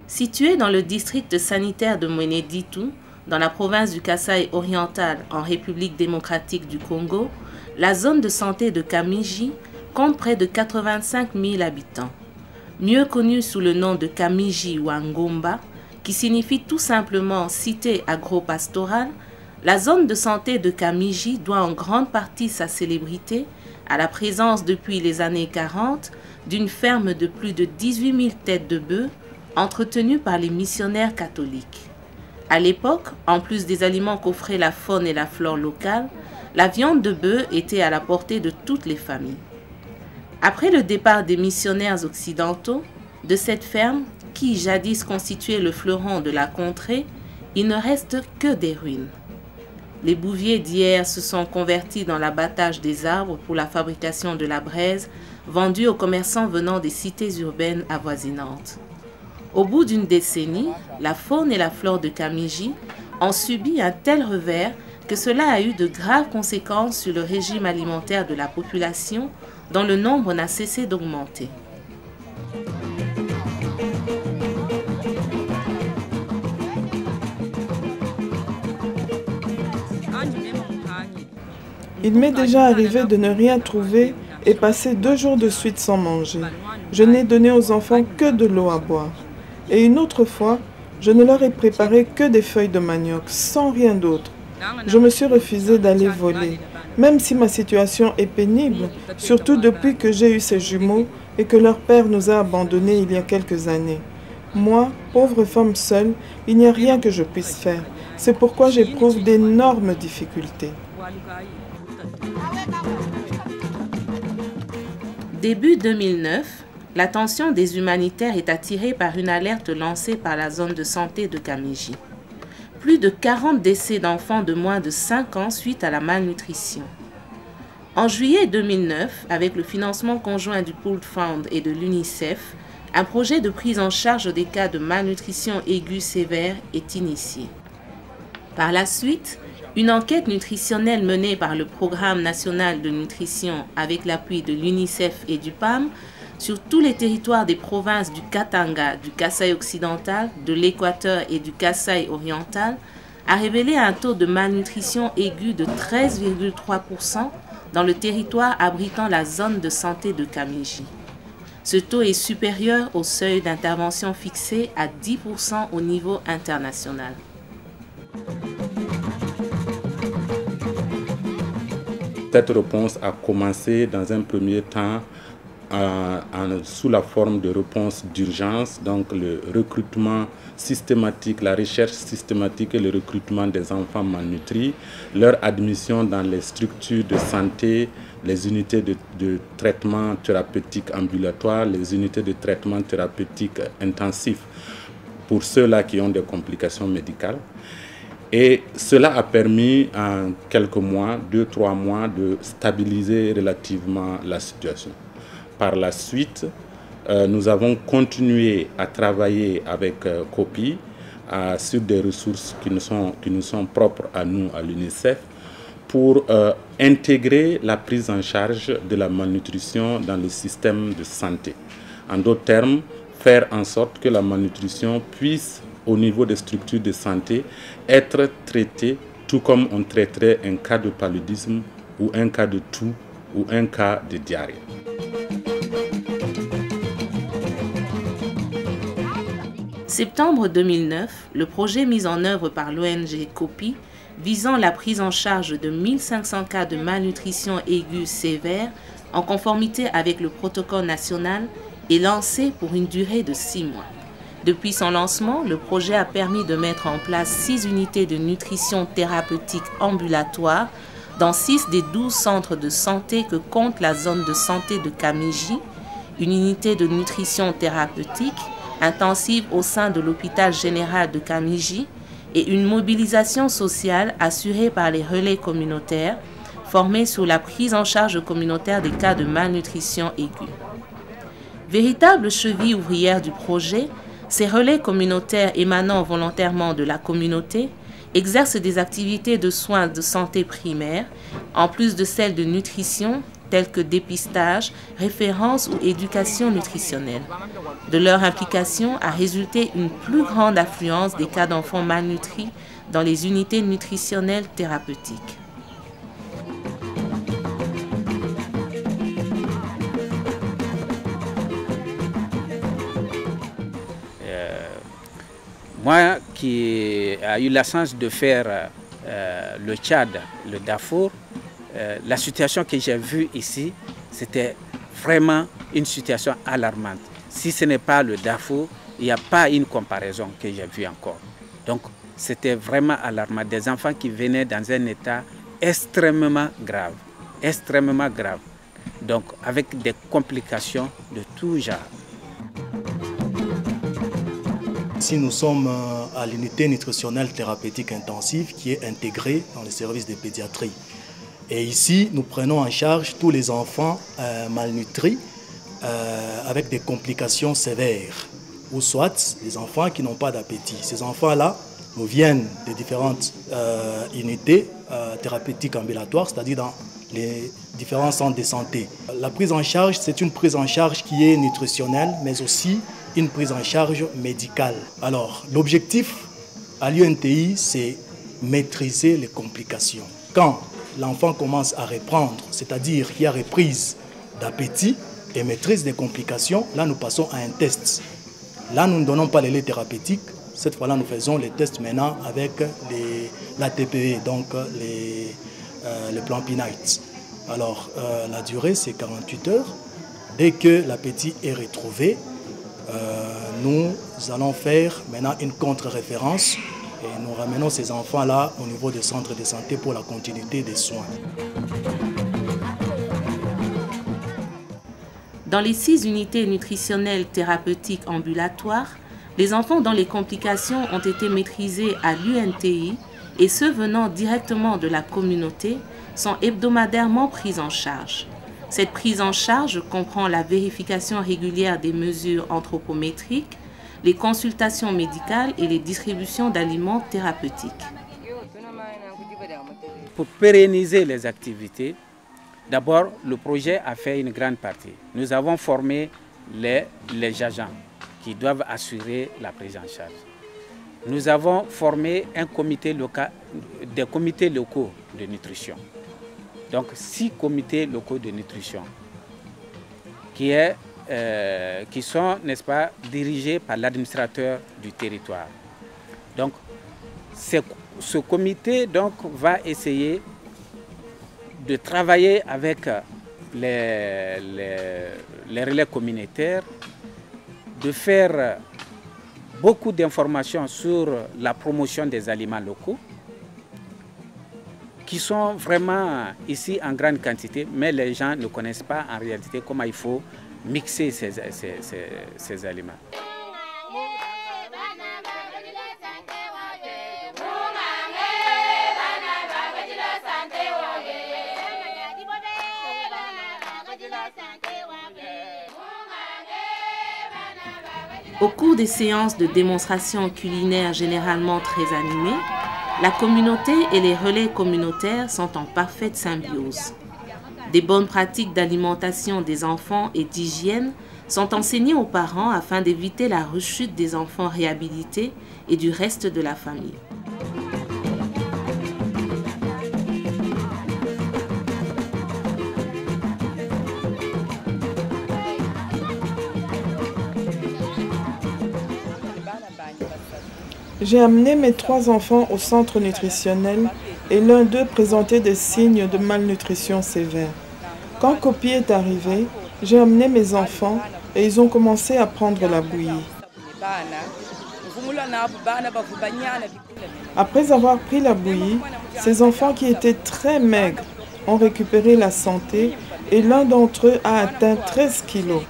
Située dans le district sanitaire de Mweneditu, dans la province du Kasaï oriental en République démocratique du Congo, la zone de santé de Kamiji compte près de 85 000 habitants. Mieux connue sous le nom de Kamiji Wangomba, qui signifie tout simplement cité agro-pastorale, la zone de santé de Kamiji doit en grande partie sa célébrité à la présence depuis les années 40 d'une ferme de plus de 18 000 têtes de bœufs entretenue par les missionnaires catholiques. À l'époque, en plus des aliments qu'offraient la faune et la flore locale, la viande de bœuf était à la portée de toutes les familles. Après le départ des missionnaires occidentaux, de cette ferme, qui jadis constituait le fleuron de la contrée, il ne reste que des ruines. Les bouviers d'hier se sont convertis dans l'abattage des arbres pour la fabrication de la braise, vendue aux commerçants venant des cités urbaines avoisinantes. Au bout d'une décennie, la faune et la flore de Kamiji ont subi un tel revers que cela a eu de graves conséquences sur le régime alimentaire de la population, dont le nombre n'a cessé d'augmenter. Il m'est déjà arrivé de ne rien trouver et passer 2 jours de suite sans manger. Je n'ai donné aux enfants que de l'eau à boire. Et une autre fois, je ne leur ai préparé que des feuilles de manioc, sans rien d'autre. Je me suis refusée d'aller voler, même si ma situation est pénible, surtout depuis que j'ai eu ces jumeaux et que leur père nous a abandonnés il y a quelques années. Moi, pauvre femme seule, il n'y a rien que je puisse faire. C'est pourquoi j'éprouve d'énormes difficultés. Début 2009, l'attention des humanitaires est attirée par une alerte lancée par la zone de santé de Kamiji. Plus de 40 décès d'enfants de moins de 5 ans suite à la malnutrition. En juillet 2009, avec le financement conjoint du Pooled Fund et de l'UNICEF, un projet de prise en charge des cas de malnutrition aiguë sévère est initié. Par la suite, une enquête nutritionnelle menée par le Programme national de nutrition avec l'appui de l'UNICEF et du PAM sur tous les territoires des provinces du Katanga, du Kasaï occidental, de l'Équateur et du Kasaï oriental a révélé un taux de malnutrition aiguë de 13,3% dans le territoire abritant la zone de santé de Kamiji. Ce taux est supérieur au seuil d'intervention fixé à 10% au niveau international. Cette réponse a commencé dans un premier temps sous la forme de réponse d'urgence, donc le recrutement systématique, la recherche systématique et le recrutement des enfants malnutris, leur admission dans les structures de santé, les unités de traitement thérapeutique ambulatoire, les unités de traitement thérapeutique intensif pour ceux-là qui ont des complications médicales. Et cela a permis en quelques mois, 2-3 mois, de stabiliser relativement la situation. Par la suite, nous avons continué à travailler avec COPI sur des ressources qui nous sont propres à nous, à l'UNICEF, pour intégrer la prise en charge de la malnutrition dans le système de santé. En d'autres termes, faire en sorte que la malnutrition puisse, au niveau des structures de santé, être traitée tout comme on traiterait un cas de paludisme ou un cas de toux ou un cas de diarrhée. Septembre 2009, le projet mis en œuvre par l'ONG COPI visant la prise en charge de 1500 cas de malnutrition aiguë sévère en conformité avec le protocole national est lancé pour une durée de 6 mois. Depuis son lancement, le projet a permis de mettre en place 6 unités de nutrition thérapeutique ambulatoire dans 6 des 12 centres de santé que compte la zone de santé de Kamiji, une unité de nutrition thérapeutique intensive au sein de l'hôpital général de Kamiji et une mobilisation sociale assurée par les relais communautaires formés sur la prise en charge communautaire des cas de malnutrition aiguë. Véritable cheville ouvrière du projet, ces relais communautaires émanant volontairement de la communauté exercent des activités de soins de santé primaire, en plus de celles de nutrition, tels que dépistage, référence ou éducation nutritionnelle. De leur implication a résulté une plus grande affluence des cas d'enfants malnutris dans les unités nutritionnelles thérapeutiques. Moi qui ai eu la chance de faire le Tchad, le Darfour, la situation que j'ai vue ici, c'était vraiment une situation alarmante. Si ce n'est pas le Darfour, il n'y a pas une comparaison que j'ai vue encore. Donc c'était vraiment alarmant. Des enfants qui venaient dans un état extrêmement grave. Donc avec des complications de tout genre. Ici, nous sommes à l'unité nutritionnelle thérapeutique intensive qui est intégrée dans le service de pédiatrie. Et ici, nous prenons en charge tous les enfants malnutris avec des complications sévères, ou soit des enfants qui n'ont pas d'appétit. Ces enfants-là nous viennent de différentes unités thérapeutiques ambulatoires, c'est-à-dire dans les différents centres de santé. La prise en charge, c'est une prise en charge qui est nutritionnelle, mais aussi une prise en charge médicale. Alors, l'objectif à l'UNTI, c'est maîtriser les complications. Quand l'enfant commence à reprendre, c'est-à-dire qu'il y a reprise d'appétit et maîtrise des complications, là nous passons à un test. Là nous ne donnons pas les laits thérapeutiques, cette fois-là nous faisons les tests maintenant avec la TPE, donc le plan P-Night. Alors la durée c'est 48 heures. Dès que l'appétit est retrouvé, nous allons faire maintenant une contre-référence et nous ramenons ces enfants-là au niveau des centres de santé pour la continuité des soins. Dans les 6 unités nutritionnelles thérapeutiques ambulatoires, les enfants dont les complications ont été maîtrisées à l'UNTI et ceux venant directement de la communauté sont hebdomadairement pris en charge. Cette prise en charge comprend la vérification régulière des mesures anthropométriques, les consultations médicales et les distributions d'aliments thérapeutiques. Pour pérenniser les activités, d'abord, le projet a fait une grande partie. Nous avons formé les agents qui doivent assurer la prise en charge. Nous avons formé un comité local, des comités locaux de nutrition. Donc 6 comités locaux de nutrition qui sont, n'est-ce pas, dirigés par l'administrateur du territoire. Donc ce comité donc, va essayer de travailler avec les relais communautaires, de faire beaucoup d'informations sur la promotion des aliments locaux, qui sont vraiment ici en grande quantité, mais les gens ne connaissent pas en réalité comment il faut mixer ces aliments. Au cours des séances de démonstration culinaire généralement très animées, la communauté et les relais communautaires sont en parfaite symbiose. Des bonnes pratiques d'alimentation des enfants et d'hygiène sont enseignées aux parents afin d'éviter la rechute des enfants réhabilités et du reste de la famille. J'ai amené mes 3 enfants au centre nutritionnel et l'un d'eux présentait des signes de malnutrition sévère. Quand Kopi est arrivé, j'ai amené mes enfants et ils ont commencé à prendre la bouillie. Après avoir pris la bouillie, ces enfants qui étaient très maigres ont récupéré la santé et l'un d'entre eux a atteint 13 kilos.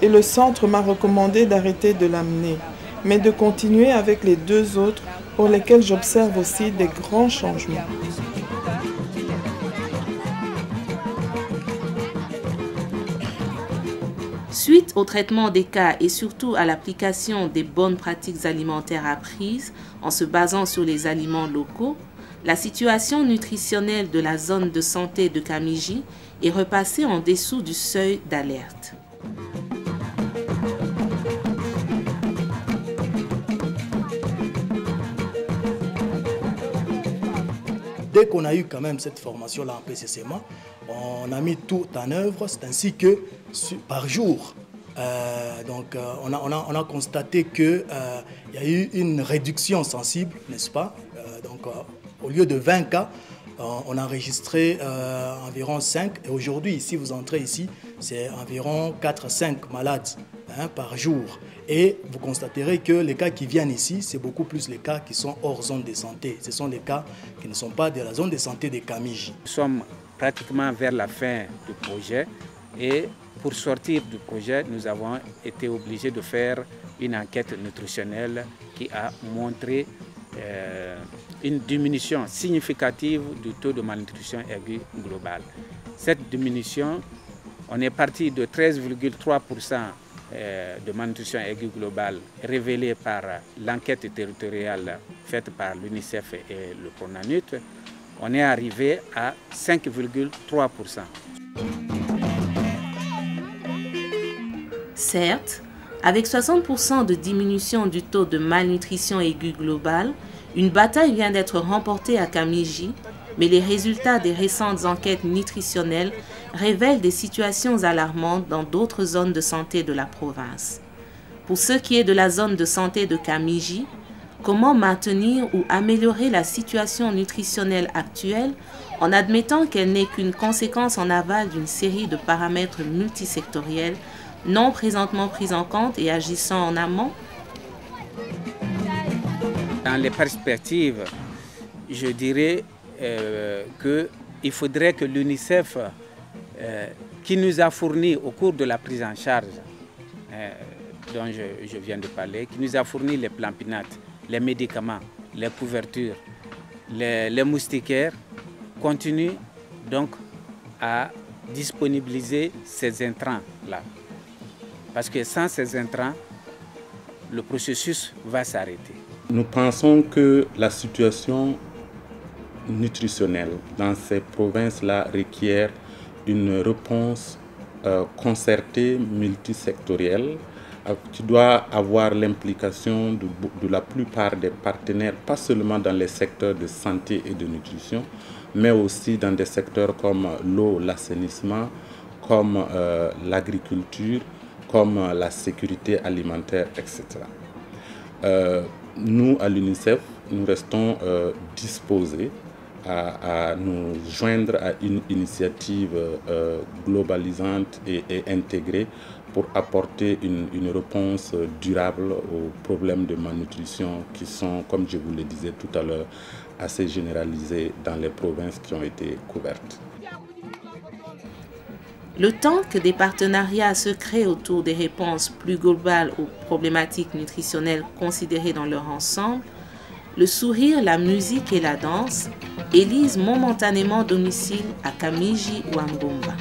Et le centre m'a recommandé d'arrêter de l'amener, mais de continuer avec les 2 autres pour lesquels j'observe aussi des grands changements. Suite au traitement des cas et surtout à l'application des bonnes pratiques alimentaires apprises en se basant sur les aliments locaux, la situation nutritionnelle de la zone de santé de Kamiji est repassée en dessous du seuil d'alerte. Dès qu'on a eu quand même cette formation-là en PCCMA, on a mis tout en œuvre, c'est ainsi que par jour, on a constaté qu'il y a eu une réduction sensible, n'est-ce pas? Au lieu de 20 cas, on a enregistré environ 5. Et aujourd'hui, si vous entrez ici, c'est environ 4-5 malades par jour. Et vous constaterez que les cas qui viennent ici, c'est beaucoup plus les cas qui sont hors zone de santé. Ce sont les cas qui ne sont pas de la zone de santé de Kamiji. Nous sommes pratiquement vers la fin du projet et pour sortir du projet, nous avons été obligés de faire une enquête nutritionnelle qui a montré une diminution significative du taux de malnutrition aiguë globale. Cette diminution, on est parti de 13,3% de malnutrition aiguë globale révélée par l'enquête territoriale faite par l'UNICEF et le PRONANUT. On est arrivé à 5,3%. Certes, avec 60% de diminution du taux de malnutrition aiguë globale, une bataille vient d'être remportée à Kamiji, mais les résultats des récentes enquêtes nutritionnelles révèlent des situations alarmantes dans d'autres zones de santé de la province. Pour ce qui est de la zone de santé de Kamiji, comment maintenir ou améliorer la situation nutritionnelle actuelle en admettant qu'elle n'est qu'une conséquence en aval d'une série de paramètres multisectoriels non présentement pris en compte et agissant en amont? Dans les perspectives, je dirais qu'il faudrait que l'UNICEF, qui nous a fourni au cours de la prise en charge dont je viens de parler, qui nous a fourni les plans PNAT, les médicaments, les couvertures, les moustiquaires, continue donc à disponibiliser ces intrants-là. Parce que sans ces intrants, le processus va s'arrêter. Nous pensons que la situation nutritionnelle dans ces provinces-là requiert une réponse concertée, multisectorielle, qui doit avoir l'implication de la plupart des partenaires, pas seulement dans les secteurs de santé et de nutrition, mais aussi dans des secteurs comme l'eau, l'assainissement, comme l'agriculture, comme la sécurité alimentaire, etc. Nous, à l'UNICEF, nous restons disposés à nous joindre à une initiative globalisante et intégrée pour apporter une réponse durable aux problèmes de malnutrition qui sont, comme je vous le disais tout à l'heure, assez généralisés dans les provinces qui ont été couvertes. Le temps que des partenariats se créent autour des réponses plus globales aux problématiques nutritionnelles considérées dans leur ensemble, le sourire, la musique et la danse élisent momentanément domicile à Kamiji ou à Ngomba.